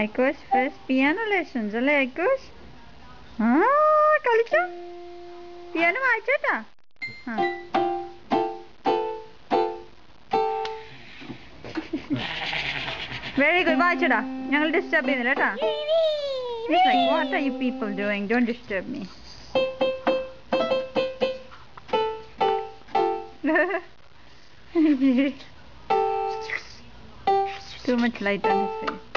ഐക്കോസ് first piano lessons അല്ലേ ഐക്കോസ്? ആ കളിച്ചോ, പിയാനോ വായിച്ചോട്ടാ. ആ വെരി ഗുഡ്, വായിച്ചോടാ. ഞങ്ങൾ ഡിസ്റ്റർബ് ചെയ്യുന്നില്ല കേട്ടാ. He's like, what are you people doing? Don't disturb me. Too much light on his face.